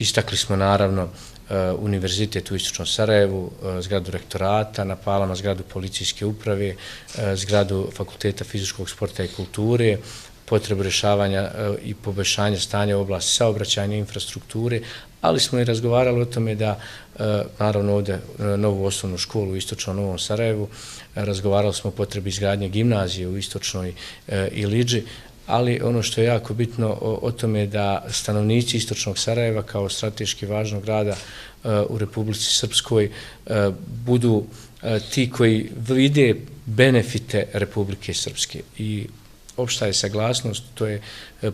Istakli smo naravno univerzitet u Istočnom Sarajevu, zgradu rektorata na Palama, zgradu policijske uprave, zgradu Fakulteta fizičkog sporta i kulture, potrebu rješavanja i poboljšanja stanja u oblasti saobraćajne infrastrukture, ali smo i razgovarali o tome da, naravno ovdje novu osnovnu školu u Istočnom Novom Sarajevu, razgovarali smo o potrebi izgradnje gimnazije u Istočnoj Ilidži, ali ono što je jako bitno o tome je da stanovnici Istočnog Sarajeva kao strateški važnog grada u Republici Srpskoj budu ti koji vide benefite Republike Srpske. I opšta je saglasnost, to je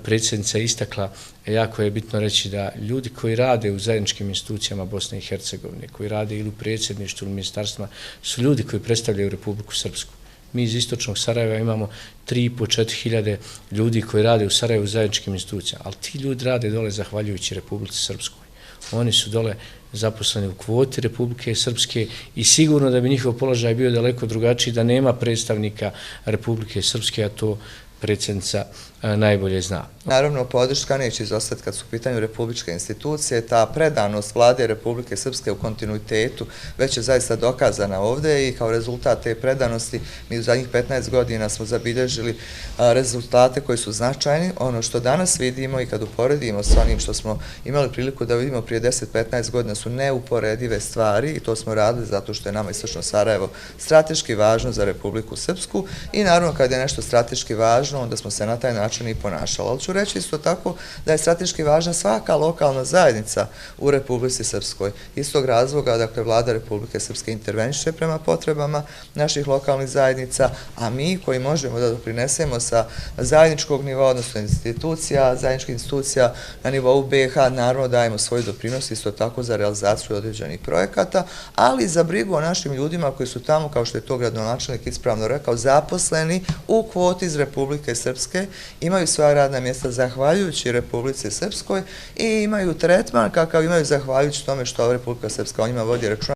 predsjednica istakla, jako je bitno reći da ljudi koji rade u zajedničkim institucijama Bosne i Hercegovine, koji rade ili u predsjedništvu ili ministarstvima, su ljudi koji predstavljaju Republiku Srpsku. Mi iz Istočnog Sarajeva imamo 3.500–4.000 hiljade ljudi koji rade u Sarajevu u zajedničkim institucijama, ali ti ljudi rade dole zahvaljujući Republici Srpskoj. Oni su dole zaposleni u kvoti Republike Srpske i sigurno da bi njihov položaj bio daleko drugačiji da nema predstavnika Republike Srpske, a to predsjednica najbolje zna. Naravno, podrška neće izostati kad su u pitanju republičke institucije. Ta predanost vlade Republike Srpske u kontinuitetu već je zaista dokazana ovdje i kao rezultat te predanosti mi u zadnjih 15 godina smo zabilježili rezultate koji su značajni. Ono što danas vidimo i kad uporedimo s onim što smo imali priliku da vidimo prije 10-15 godina su neuporedive stvari i to smo radili zato što je nama Istočno Sarajevo strateški važno za Republiku Srpsku i naravno kad je nešto strateški važno onda smo se na taj način i ponašali. Ali ću reći isto tako da je strateški važna svaka lokalna zajednica u Republici Srpskoj. Iz tog razloga, dakle, vlada Republike Srpske interveniše prema potrebama naših lokalnih zajednica, a mi koji možemo da doprinesemo sa zajedničkog nivoa, odnosno zajedničkih institucija na nivou BiH, naravno dajemo svoj doprinos isto tako za realizaciju određenih projekata, ali i za brigu o našim ljudima koji su tamo, kao što je to gradonačelnik ispravno rekao, zaposleni u kvoti iz Republike Srpske, imaju svoja radna mjesta zahvaljujući Republici Srpskoj i imaju tretman kakav imaju zahvaljujući tome što Republika Srpska o njima vodi računa.